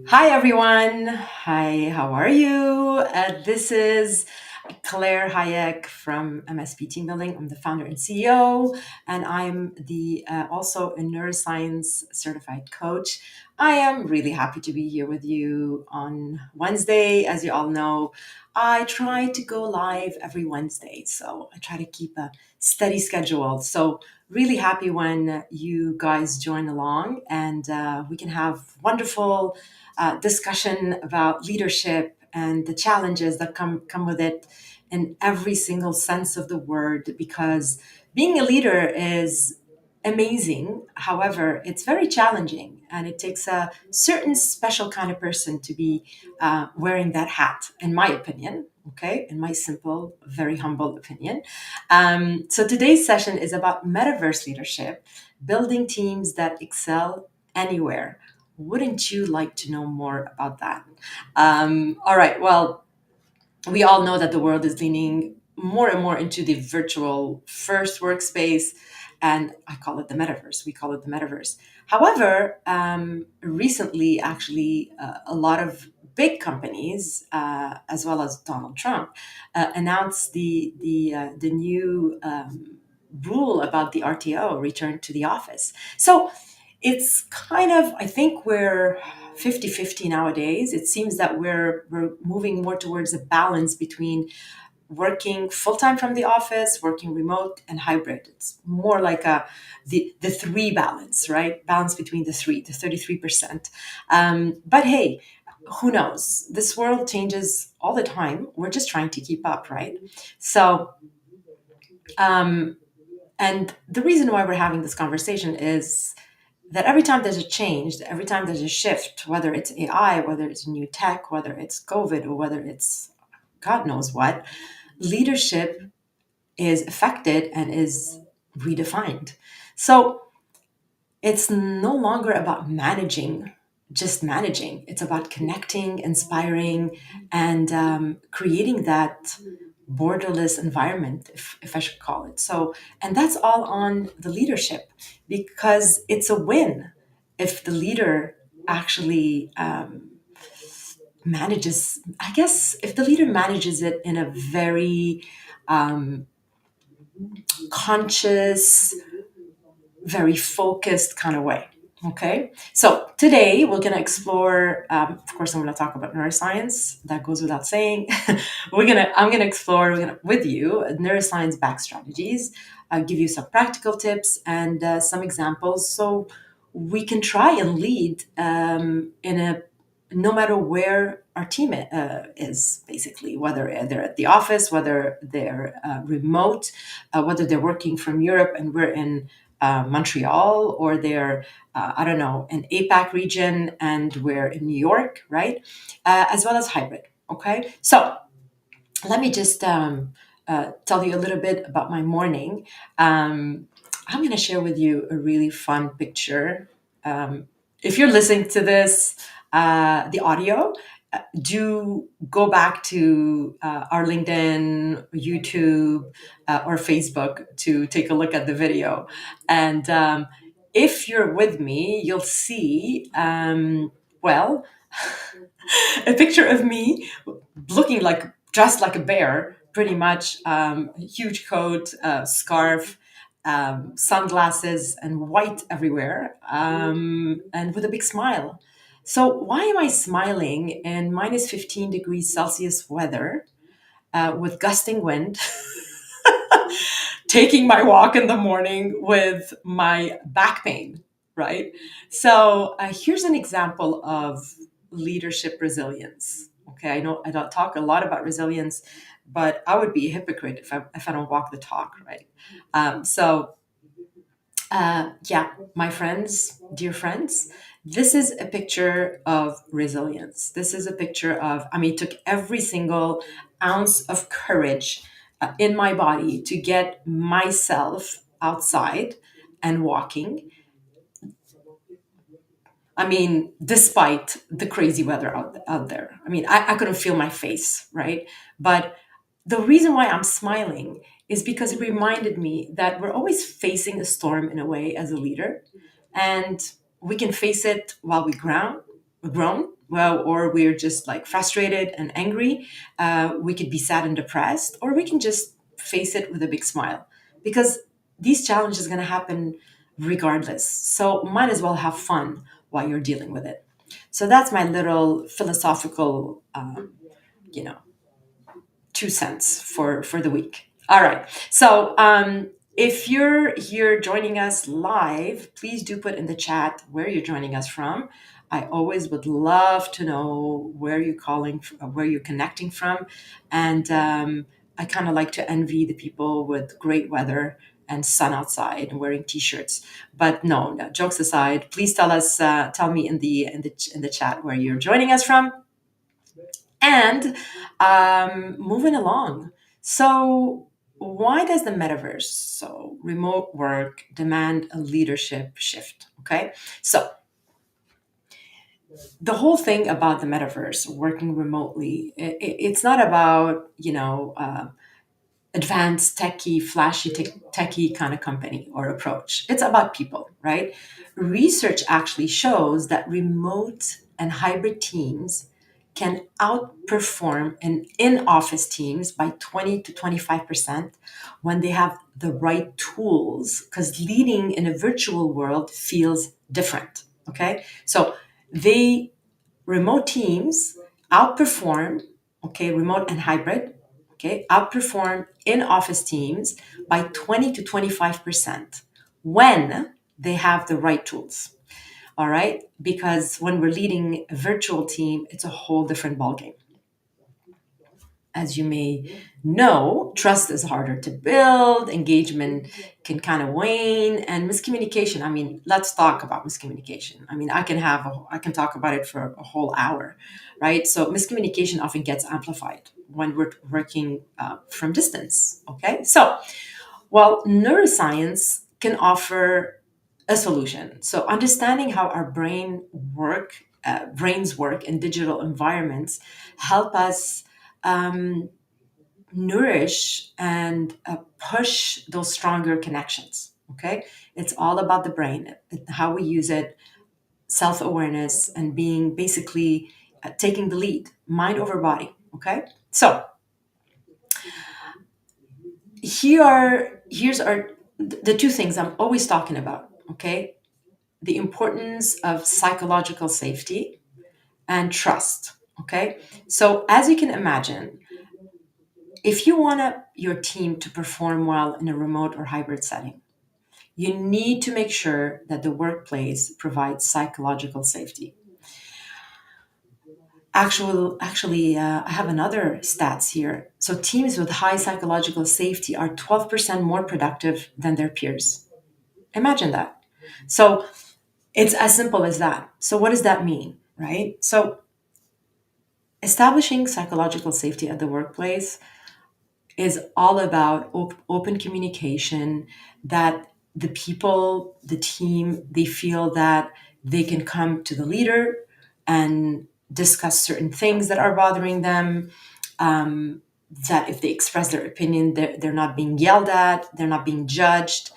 Hi, everyone. Hi, how are you? This is Claire Hayek from MSP Team Building. I'm the founder and CEO, and I'm the also a neuroscience certified coach. I am really happy to be here with you on Wednesday. As you all know, I try to go live every Wednesday, so I try to keep a steady schedule. So really happy when you guys join along, and we can have wonderful discussion about leadership and the challenges that come with it in every single sense of the word, because being a leader is amazing. However, it's very challenging, and it takes a certain special kind of person to be wearing that hat, in my opinion. Okay, in my simple, very humble opinion. So today's session is about metaverse leadership, building teams that excel anywhere. Wouldn't you like to know more about that? All right. Well, we all know that the world is leaning more and more into the virtual first workspace, and I call it the metaverse. We call it the metaverse. However, recently, actually, a lot of big companies, as well as Donald Trump, announced the new rule about the RTO, return to the office. So it's kind of, I think we're 50-50 nowadays. It seems that we're moving more towards a balance between working full-time from the office, working remote, and hybrid. It's more like the three balance, right? Balance between the 33%. But hey, who knows? This world changes all the time. We're just trying to keep up, right? So um, and the reason why we're having this conversation is that every time there's a change, every time there's a shift, whether it's AI, whether it's new tech, whether it's COVID, or whether it's God knows what, leadership is affected and is redefined. So it's no longer about managing, just managing. It's about connecting, inspiring, and creating that borderless environment, if I should call it. So, and that's all on the leadership, because it's a win if the leader actually manages, I guess, if the leader manages it in a very um, conscious, very focused kind of way. Okay, so today we're going to explore. Of course, I'm going to talk about neuroscience. That goes without saying. I'm going to explore with you neuroscience back strategies. Give you some practical tips and some examples, so we can try and lead in a no matter where our team is, basically, whether they're at the office, whether they're remote, whether they're working from Europe and we're in Montreal, or they're, I don't know, an APAC region and we're in New York, right? As well as hybrid. Okay. So let me just tell you a little bit about my morning. I'm going to share with you a really fun picture. If you're listening to this, the audio, do go back to our LinkedIn, YouTube, or Facebook to take a look at the video. And if you're with me, you'll see, well, a picture of me looking like dressed like a bear, pretty much. Huge coat, scarf, sunglasses, and white everywhere, and with a big smile. So why am I smiling in minus 15 degrees Celsius weather, with gusting wind, taking my walk in the morning with my back pain, right? So here's an example of leadership resilience. Okay, I know I don't talk a lot about resilience, but I would be a hypocrite if I don't walk the talk, right? Yeah, my friends, dear friends, this is a picture of resilience. This is a picture of, I mean, it took every single ounce of courage in my body to get myself outside and walking. I mean, despite the crazy weather out there. I mean, I couldn't feel my face, right? But the reason why I'm smiling is because it reminded me that we're always facing a storm in a way as a leader, and we can face it while we grown, well, or we're just like frustrated and angry. We could be sad and depressed, or we can just face it with a big smile, because these challenges are going to happen regardless. So might as well have fun while you're dealing with it. So that's my little philosophical, you know, 2 cents for the week. All right. So if you're here joining us live, please do put in the chat where you're joining us from. I always would love to know where you're calling, where you're connecting from, and I kind of like to envy the people with great weather and sun outside and wearing t-shirts. But no, no, jokes aside, please tell me in the chat where you're joining us from. And moving along. So, why does the metaverse, so remote work, demand a leadership shift? Okay. So, the whole thing about the metaverse, working remotely, it's not about, advanced techie, flashy techie kind of company or approach. It's about people, right? Research actually shows that remote and hybrid teams can outperform in-office teams by 20 to 25% when they have the right tools, because leading in a virtual world feels different. Okay. So they remote teams outperform, okay, remote and hybrid, okay, outperform in office teams by 20 to 25% when they have the right tools. All right. Because when we're leading a virtual team, it's a whole different ballgame. As you may know, trust is harder to build, engagement can kind of wane, and miscommunication. I mean, let's talk about miscommunication. I mean, I can talk about it for a whole hour, right? So miscommunication often gets amplified when we're working from distance. Okay, so well, neuroscience can offer a solution. So understanding how our brains work in digital environments help us um, nourish and push those stronger connections. Okay, it's all about the brain, how we use it, self-awareness, and being basically taking the lead, mind over body. Okay, so here's our the two things I'm always talking about. Okay, the importance of psychological safety and trust. Okay, so as you can imagine, if you want your team to perform well in a remote or hybrid setting, you need to make sure that the workplace provides psychological safety. I have another stats here. So teams with high psychological safety are 12% more productive than their peers. Imagine that. So it's as simple as that. So what does that mean, right? So establishing psychological safety at the workplace is all about open communication, that the people, the team, they feel that they can come to the leader and discuss certain things that are bothering them. That if they express their opinion, they're not being yelled at, they're not being judged,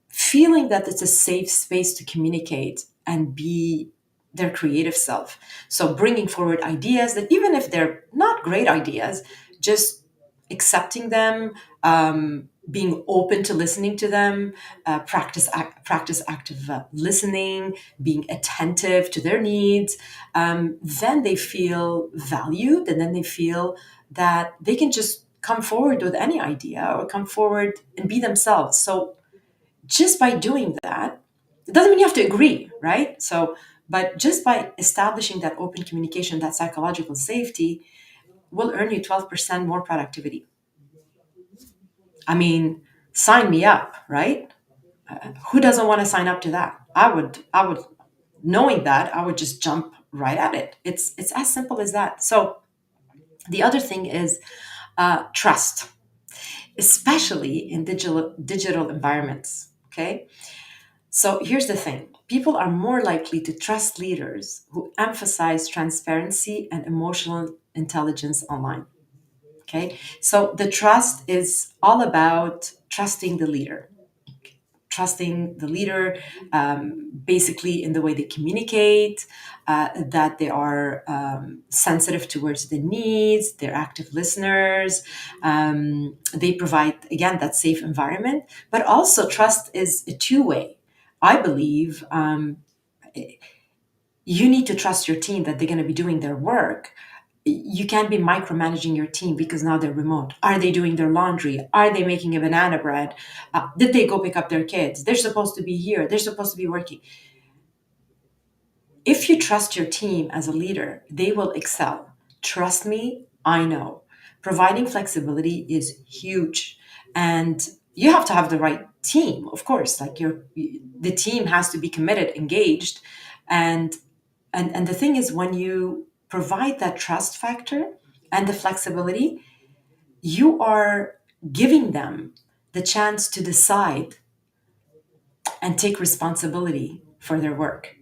feeling that it's a safe space to communicate and be their creative self. So bringing forward ideas that even if they're not great ideas, just accepting them, being open to listening to them, practice active listening, being attentive to their needs. Then they feel valued, and then they feel that they can just come forward with any idea or come forward and be themselves. So just by doing that, it doesn't mean you have to agree, right? So, but just by establishing that open communication, that psychological safety, will earn you 12% more productivity. I mean, sign me up, right? Who doesn't want to sign up to that? I would, knowing that, I would just jump right at it. It's as simple as that. So the other thing is trust, especially in digital environments. Okay, so here's the thing: people are more likely to trust leaders who emphasize transparency and emotional intelligence online. Okay, so the trust is all about trusting the leader, trusting the leader, basically in the way they communicate, that they are sensitive towards the needs, they're active listeners, they provide, again, that safe environment. But also, trust is a two-way. I believe you need to trust your team that they're going to be doing their work. You can't be micromanaging your team because now they're remote. Are they doing their laundry? Are they making a banana bread? Did they go pick up their kids? They're supposed to be here. They're supposed to be working. If you trust your team as a leader, they will excel. Trust me, I know. Providing flexibility is huge. And you have to have the right team, of course. Like the team has to be committed, engaged. And and the thing is, when you provide that trust factor and the flexibility, you are giving them the chance to decide and take responsibility for their work.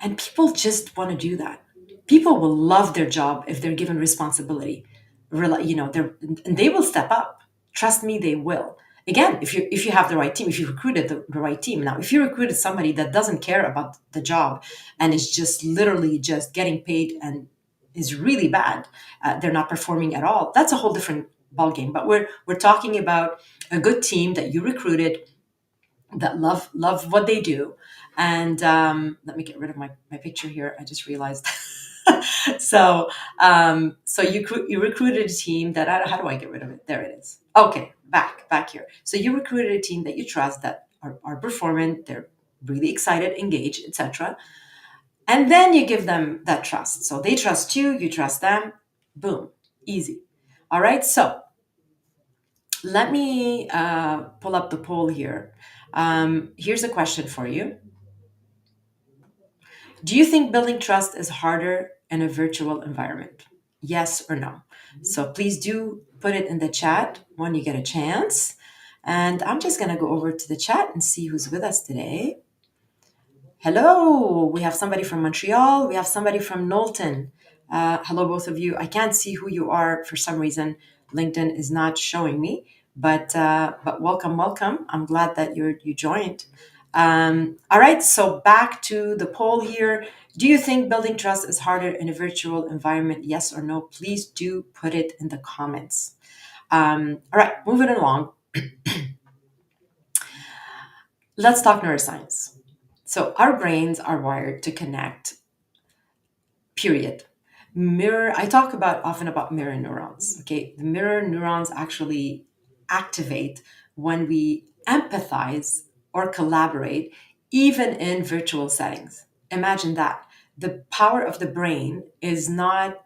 And people just want to do that. People will love their job if they're given responsibility. And they will step up. Trust me, they will. Again, if you have the right team, if you recruited the right team. Now, if you recruited somebody that doesn't care about the job and is just literally just getting paid and is really bad, they're not performing at all. That's a whole different ballgame. But we're talking about a good team that you recruited that love what they do. And let me get rid of my picture here. I just realized. So you recruited a team that how do I get rid of it? There it is. Okay, back here. So you recruited a team that you trust, that are performant. They're really excited, engaged, etc. And then you give them that trust. So they trust you, you trust them. Boom, easy. All right. So let me pull up the poll here. Here's a question for you. Do you think building trust is harder in a virtual environment? Yes or no? So please do put it in the chat when you get a chance. And I'm just going to go over to the chat and see who's with us today. Hello, we have somebody from Montreal. We have somebody from Knowlton. Hello, both of you. I can't see who you are for some reason. LinkedIn is not showing me, but welcome. I'm glad that you joined. All right, so back to the poll here. Do you think building trust is harder in a virtual environment? Yes or no? Please do put it in the comments. All right, moving along. Let's talk neuroscience. So our brains are wired to connect, period. I talk often about mirror neurons. Okay, the mirror neurons actually activate when we empathize or collaborate, even in virtual settings. Imagine that. The power of the brain is not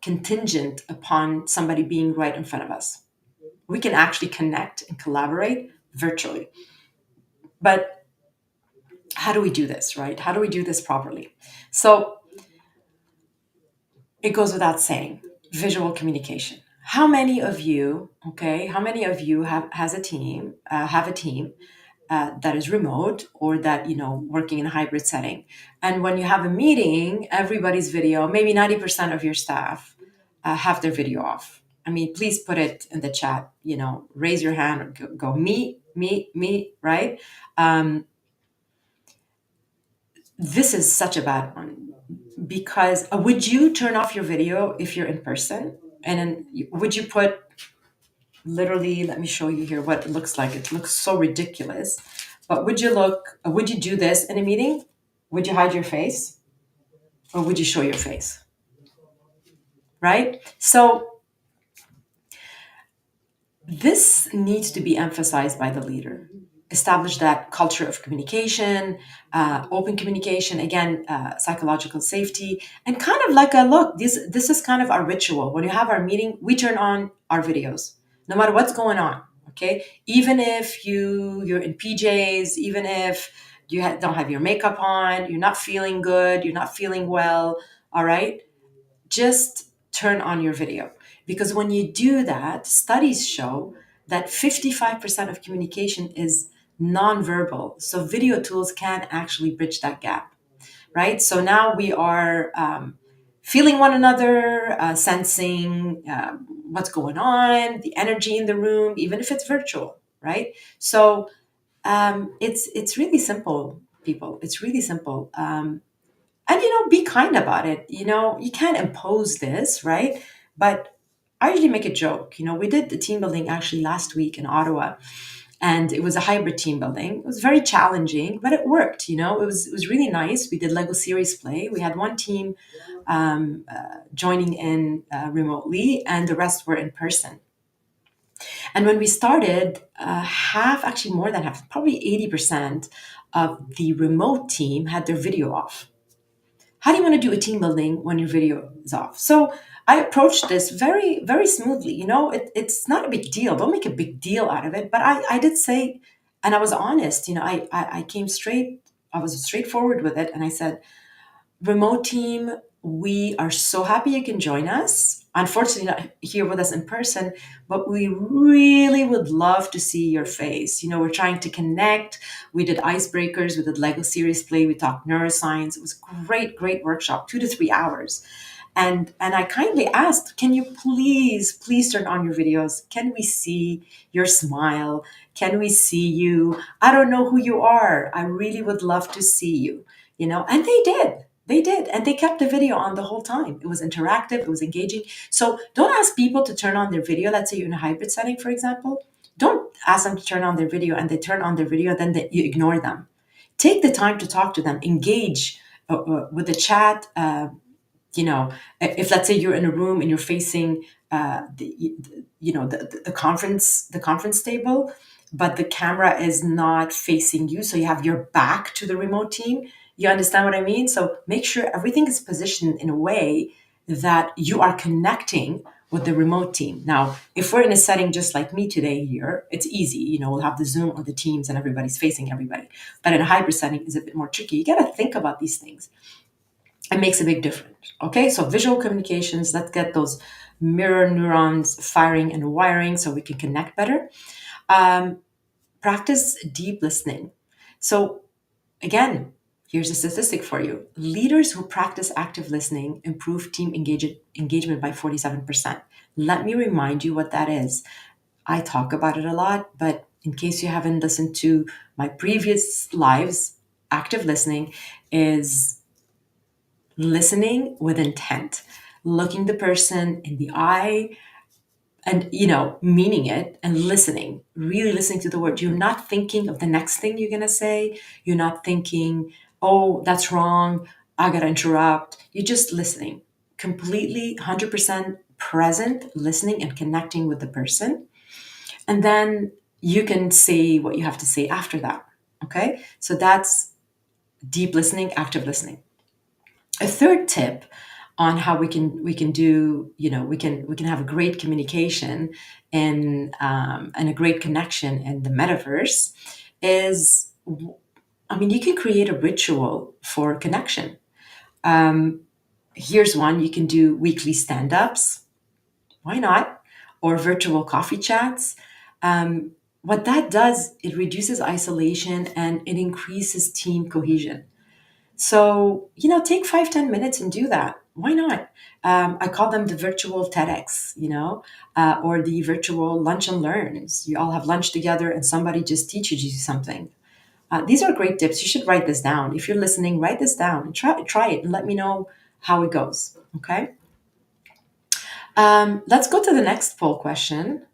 contingent upon somebody being right in front of us. We can actually connect and collaborate virtually. But how do we do this, right? How do we do this properly? So it goes without saying, visual communication. How many of you have a team that is remote, or that working in a hybrid setting, and when you have a meeting, everybody's video, maybe 90% of your staff have their video off? I mean, please put it in the chat. Raise your hand or go me, right? This is such a bad one. Because would you turn off your video if you're in person? And then would you put, literally, let me show you here what it looks like. It looks so ridiculous. But would you do this in a meeting? Would you hide your face? Or would you show your face? Right? So this needs to be emphasized by the leader. Establish that culture of communication, open communication, again, psychological safety, and kind of like this is kind of our ritual. When you have our meeting, we turn on our videos, no matter what's going on. Okay, even if you're in PJs, even if you don't have your makeup on, you're not feeling good, you're not feeling well. All right, just turn on your video. Because when you do that, studies show that 55% of communication is nonverbal. So video tools can actually bridge that gap, right? So now we are feeling one another, sensing what's going on, the energy in the room, even if it's virtual, right? So It's really simple, people. It's really simple. And be kind about it. You can't impose this, right? But I usually make a joke. We did the team building actually last week in Ottawa, and it was a hybrid team building. It was very challenging, but it worked. It was really nice. We did Lego series play. We had one team joining in remotely, and the rest were in person. And when we started, half, actually more than half, probably 80% of the remote team had their video off. How do you want to do a team building when your video is off? So I approached this very, very smoothly. It's not a big deal. Don't make a big deal out of it. But I did say, and I was honest, I came straight, I was straightforward with it. And I said, remote team, we are so happy you can join us. Unfortunately, not here with us in person, but we really would love to see your face. We're trying to connect. We did icebreakers, we did Lego series play, we talked neuroscience. It was a great, great workshop, 2 to 3 hours. And I kindly asked, can you please turn on your videos? Can we see your smile? Can we see you? I don't know who you are. I really would love to see you. And they did. They did. And they kept the video on the whole time. It was interactive, it was engaging. So don't ask people to turn on their video. Let's say you're in a hybrid setting, for example. Don't ask them to turn on their video and they turn on their video, then you ignore them. Take the time to talk to them, engage with the chat. If let's say you're in a room and you're facing the conference table, but the camera is not facing you, so you have your back to the remote team. You understand what I mean? So make sure everything is positioned in a way that you are connecting with the remote team. Now, if we're in a setting just like me today here, it's easy. We'll have the Zoom or the Teams and everybody's facing everybody. But in a hybrid setting, is a bit more tricky. You got to think about these things. It makes a big difference. Okay, so visual communications, let's get those mirror neurons firing and wiring so we can connect better. Practice deep listening. So, again, here's a statistic for you. Leaders who practice active listening improve team engagement by 47%. Let me remind you what that is. I talk about it a lot, but in case you haven't listened to my previous lives, active listening is listening with intent, looking the person in the eye and meaning it and listening, really listening to the word. You're not thinking of the next thing you're going to say. You're not thinking, oh, that's wrong, I got to interrupt. You're just listening, completely 100% present, listening and connecting with the person. And then you can say what you have to say after that. Okay, so that's deep listening, active listening. A third tip on how we can do, we can have a great communication and a great connection in the metaverse is, you can create a ritual for connection. Here's one: you can do weekly stand-ups. Why not? Or virtual coffee chats. What that does, it reduces isolation and it increases team cohesion. So, take 5-10 minutes and do that. Why not? I call them the virtual TEDx, or the virtual lunch and learns. You all have lunch together and somebody just teaches you something. These are great tips. You should write this down. If you're listening, write this down and try it and let me know how it goes. Okay. Let's go to the next poll question.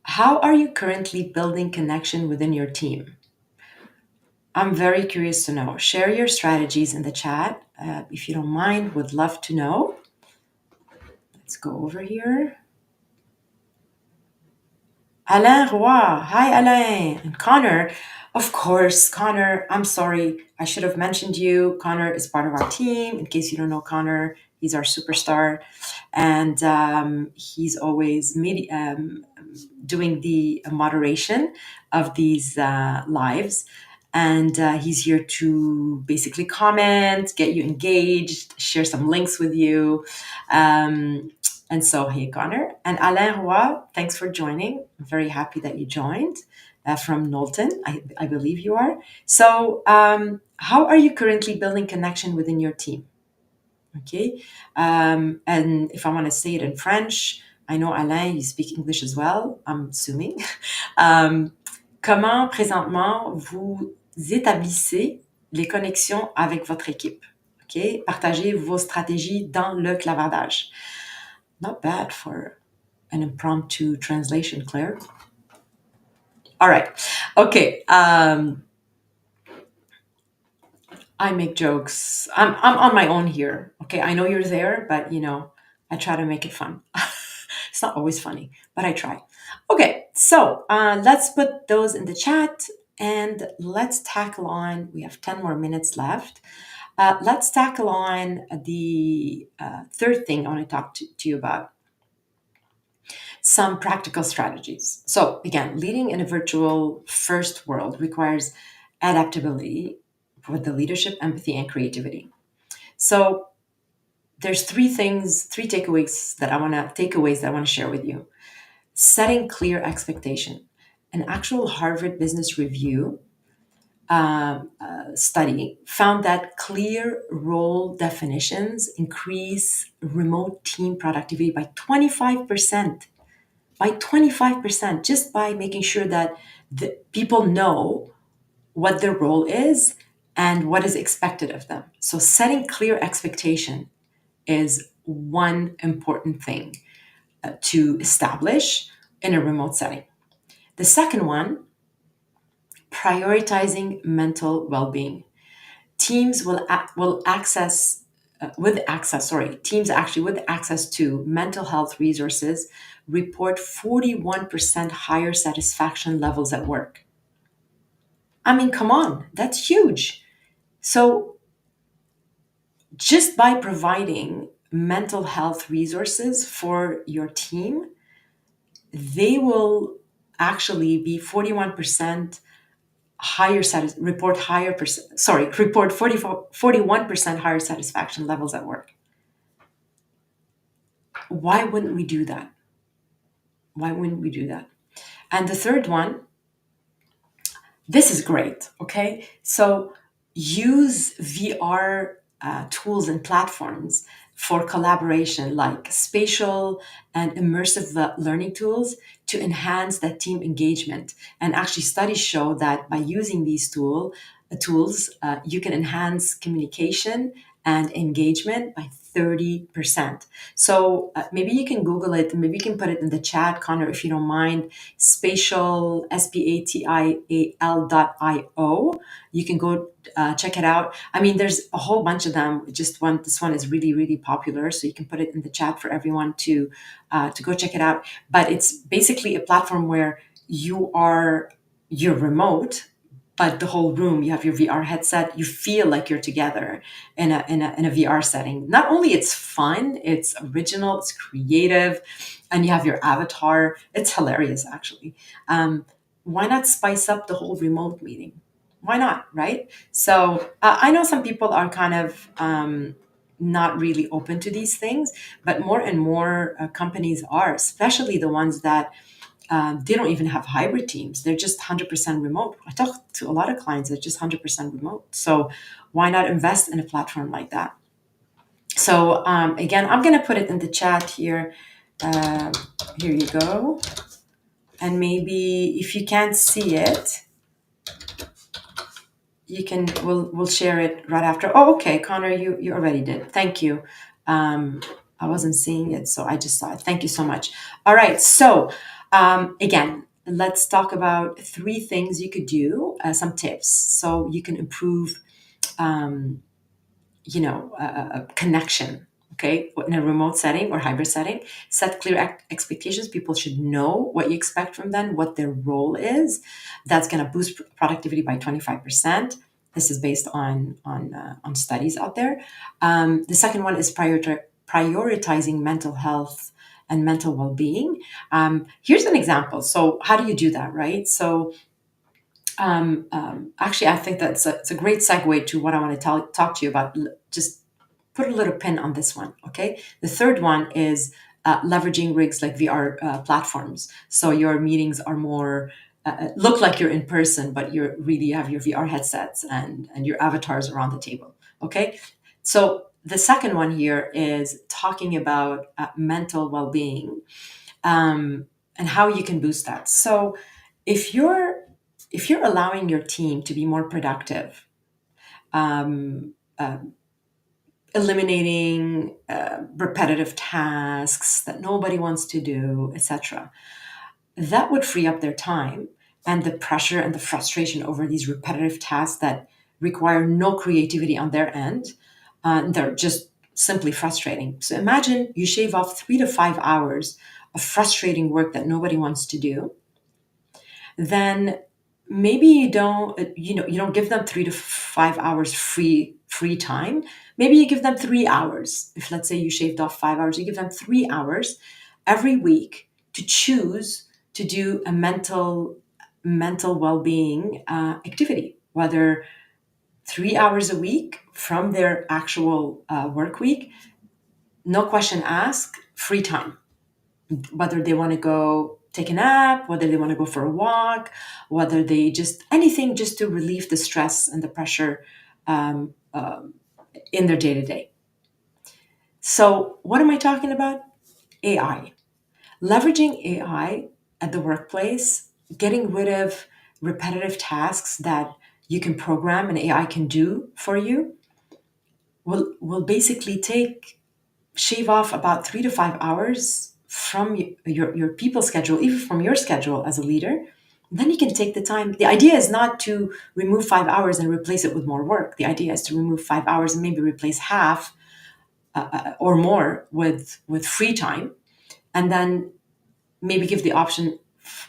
How are you currently building connection within your team? I'm very curious to know. Share your strategies in the chat. If you don't mind, would love to know. Let's go over here. Alain Roy. Hi, Alain. And Connor. Of course, Connor. I'm sorry. I should have mentioned you. Connor is part of our team. In case you don't know Connor, he's our superstar. And he's always doing the moderation of these lives. And he's here to basically comment, get you engaged, share some links with you. And so, hey, Connor. And Alain Roy, thanks for joining. I'm very happy that you joined from Knowlton, I believe you are. So, how are you currently building connection within your team? Okay. And if I want to say it in French, I know Alain, you speak English as well, I'm assuming. comment présentement vous établissez les connexions avec votre équipe. OK? Partagez vos stratégies dans le clavardage. Not bad for an impromptu translation, Claire. All right. Okay. I make jokes. I'm on my own here. Okay. I know you're there, but I try to make it fun. It's not always funny, but I try. Okay. So let's put those in the chat and let's tackle on. We have 10 more minutes left. Let's tackle on the third thing I want to talk to you about. Some practical strategies. So again, leading in a virtual first world requires adaptability with the leadership, empathy, and creativity. So there's three takeaways that I want to share with you. Setting clear expectation. An actual Harvard Business Review study found that clear role definitions increase remote team productivity by 25%. By 25%, just by making sure that the people know what their role is and what is expected of them. So setting clear expectation is one important thing to establish in a remote setting. The second one, prioritizing mental well-being. Teams teams actually with access to mental health resources report 41% higher satisfaction levels at work. I mean, come on, that's huge. So just by providing mental health resources for your team, they will actually be 41% report 41% higher satisfaction levels at work. Why wouldn't we do that? Why wouldn't we do that? And the third one, this is great, okay? So use VR tools and platforms for collaboration, like spatial and immersive learning tools to enhance that team engagement. And actually, studies show that by using these tools, you can enhance communication and engagement by 30%. So maybe you can Google it, maybe you can put it in the chat, Connor, if you don't mind. Spatial, SPATIAL.io. You can go check it out. I mean, there's a whole bunch of them. This one is really, really popular. So you can put it in the chat for everyone to go check it out. But it's basically a platform where you're remote, but the whole room, you have your VR headset, you feel like you're together in a VR setting. Not only it's fun, it's original, it's creative, and you have your avatar. It's hilarious, actually. Why not spice up the whole remote meeting? Why not, right? So I know some people are kind of not really open to these things, but more and more companies are, especially the ones that they don't even have hybrid teams. They're just 100% remote. I talk to a lot of clients that are just 100% remote. So why not invest in a platform like that? So again, I'm going to put it in the chat here. Here you go. And maybe if you can't see it, we'll share it right after. Oh, okay, Connor, you already did. Thank you. I wasn't seeing it, so I just saw it. Thank you so much. All right, so again, let's talk about 3 things you could do, some tips, so you can improve, connection. Okay, in a remote setting or hybrid setting, set clear expectations. People should know what you expect from them, what their role is. That's going to boost productivity by 25%. This is based on studies out there. The second one is prioritizing mental health and mental well-being. Here's an example. So how do you do that, right? So actually, I think it's a great segue to what I want to talk to you about. Just put a little pin on this one, okay? The third one is leveraging rigs like VR platforms. So your meetings are more, look like you're in person, but you have your VR headsets and your avatars around the table, okay? So the second one here is talking about mental well-being and how you can boost that. So if you're if you're allowing your team to be more productive, um, eliminating repetitive tasks that nobody wants to do, etc., that would free up their time, and the pressure and the frustration over these repetitive tasks that require no creativity on their end, they're just simply frustrating. So imagine you shave off 3 to 5 hours of frustrating work that nobody wants to do. Then maybe you don't give them 3 to 5 hours free time. Maybe you give them 3 hours. If, let's say, you shaved off 5 hours, you give them 3 hours every week to choose to do a mental well-being activity, whether 3 hours a week from their actual work week, no question asked, free time, whether they want to go take a nap, whether they want to go for a walk, whether they just anything just to relieve the stress and the pressure um, um, in their day to day. So, what am I talking about? AI. Leveraging AI at the workplace, getting rid of repetitive tasks that you can program and AI can do for you, will basically shave off about 3 to 5 hours from your people schedule, even from your schedule as a leader. Then you can take the time. The idea is not to remove 5 hours and replace it with more work. The idea is to remove 5 hours and maybe replace half or more with free time, and then maybe give the option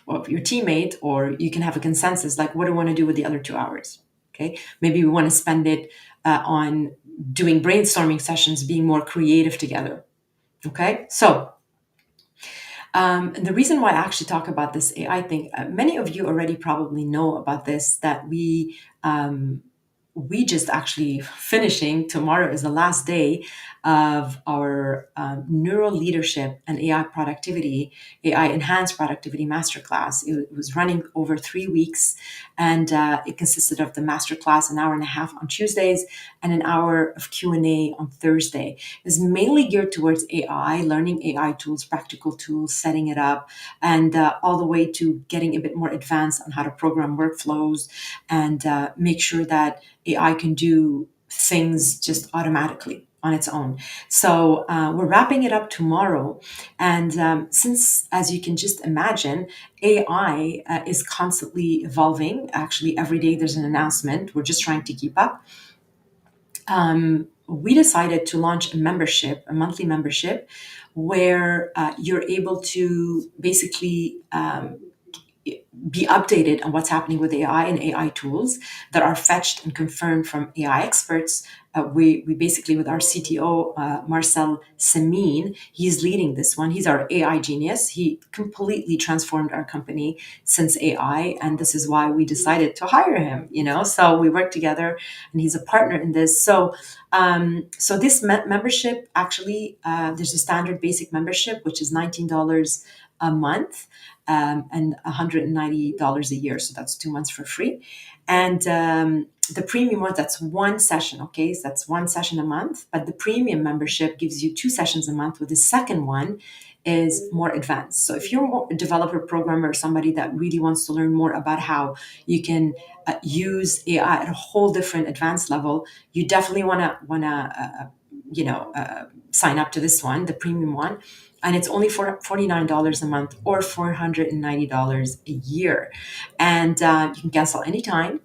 of your teammate, or you can have a consensus like, what do I want to do with the other 2 hours? Okay, maybe we want to spend it on doing brainstorming sessions, being more creative together. Okay, so and the reason why I actually talk about this AI thing, many of you already probably know about this, that we just actually finishing, tomorrow is the last day of our NeuroLeadership and AI enhanced productivity masterclass. It was running over 3 weeks, and it consisted of the masterclass, an hour and a half on Tuesdays and an hour of Q&A on Thursday. Is mainly geared towards AI, learning AI tools, practical tools, setting it up, and all the way to getting a bit more advanced on how to program workflows and make sure that AI can do things just automatically on its own. So we're wrapping it up tomorrow. And since, as you can just imagine, AI is constantly evolving. Actually, every day there's an announcement. We're just trying to keep up. We decided to launch a monthly membership, where you're able to basically be updated on what's happening with AI and AI tools that are fetched and confirmed from AI experts. We basically, with our CTO, Marcel Semin, he's leading this one. He's our AI genius. He completely transformed our company since AI, and this is why we decided to hire him. So we work together, and he's a partner in this. So this membership, actually, there's a standard basic membership, which is $19 a month, and $190 a year. So that's 2 months for free. And the premium one, that's one session. Okay, so that's one session a month. But the premium membership gives you 2 sessions a month, with the second one is more advanced. So if you're a developer, programmer, or somebody that really wants to learn more about how you can use AI at a whole different advanced level, you definitely wanna sign up to this one, the premium one. And it's only for $49 a month, or $490 a year. And you can cancel anytime.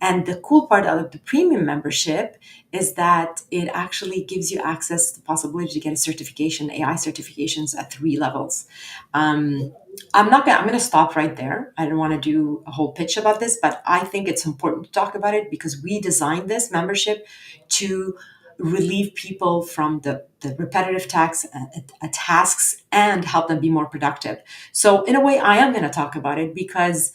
And the cool part of the premium membership is that it actually gives you access to the possibility to get a certification, AI certifications at 3 levels. I'm going to stop right there. I don't want to do a whole pitch about this, but I think it's important to talk about it, because we designed this membership to relieve people from the repetitive tasks and help them be more productive. So in a way, I am going to talk about it because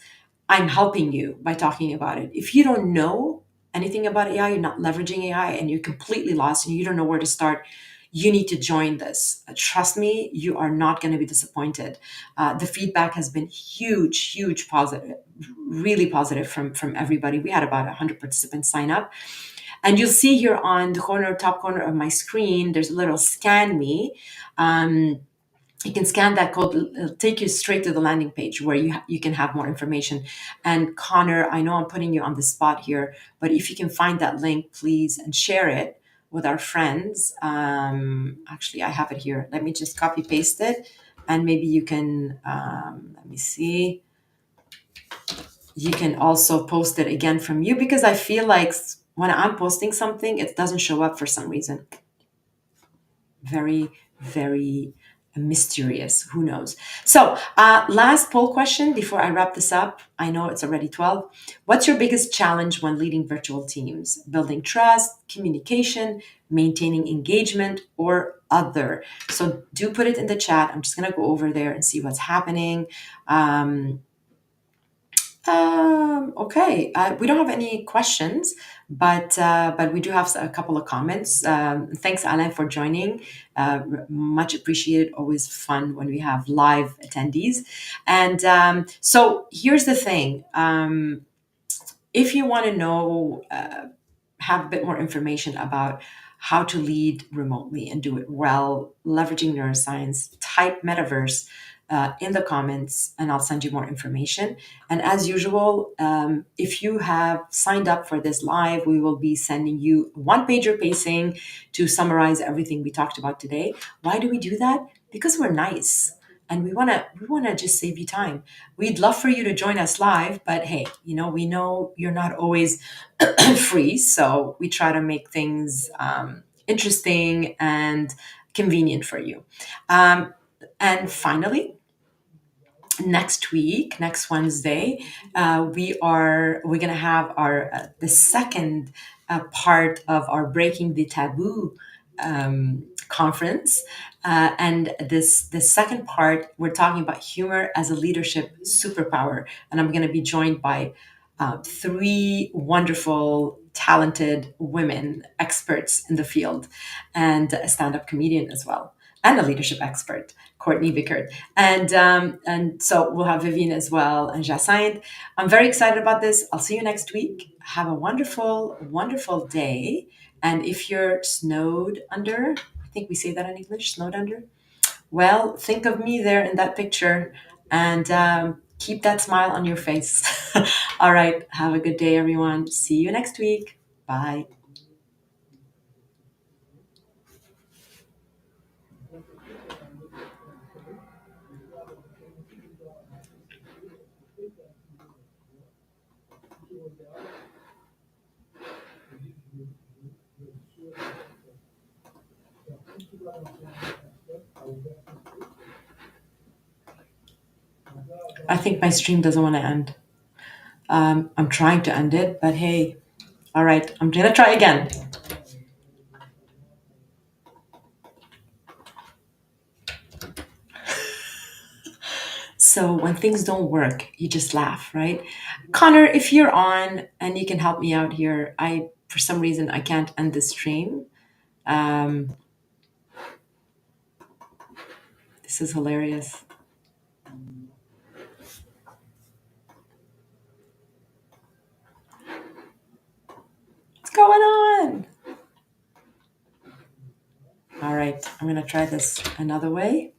I'm helping you by talking about it. If you don't know anything about AI, you're not leveraging AI, and you're completely lost and you don't know where to start, you need to join this. Trust me, you are not going to be disappointed. The feedback has been huge positive, really positive from everybody. We had about 100 participants sign up. And you'll see here on the top corner of my screen, there's a little scan me. You can scan that code. It'll take you straight to the landing page where you can have more information. And Connor, I know I'm putting you on the spot here, but if you can find that link, please, and share it with our friends. Actually, I have it here. Let me just copy paste it, and maybe you can. Let me see. You can also post it again from you, because I feel like when I'm posting something, it doesn't show up for some reason. Very, very mysterious. Who knows? So, last poll question before I wrap this up. I know it's already 12. What's your biggest challenge when leading virtual teams? Building trust, communication, maintaining engagement, or other? So, do put it in the chat. I'm just going to go over there and see what's happening. Um, okay, we don't have any questions, but we do have a couple of comments. Thanks, Alain, for joining. Much appreciated. Always fun when we have live attendees. And so here's the thing. If you want to know, have a bit more information about how to lead remotely and do it well, leveraging neuroscience, type Metaverse in the comments, and I'll send you more information. And as usual, if you have signed up for this live, we will be sending you one pager pacing to summarize everything we talked about today. Why do we do that? Because we're nice. And we wanna just save you time. We'd love for you to join us live, but hey, we know you're not always free, so we try to make things interesting and convenient for you. And finally, next week, next Wednesday, we're gonna have our the second part of our Breaking the Taboo conference. And the second part, we're talking about humor as a leadership superpower. And I'm going to be joined by three wonderful, talented women experts in the field, and a stand-up comedian as well, and a leadership expert, Courtney Vickert. And so we'll have Vivian as well, and Jacinthe. I'm very excited about this. I'll see you next week. Have a wonderful, wonderful day. And if you're snowed under, I think we say that in English, snowed under. Well, think of me there in that picture, and keep that smile on your face. All right. Have a good day, everyone. See you next week. Bye. I think my stream doesn't want to end. I'm trying to end it, but hey, all right. I'm going to try again. So when things don't work, you just laugh, right? Connor, if you're on and you can help me out here, for some reason I can't end the stream. This is hilarious. What's going on? All right, I'm gonna try this another way.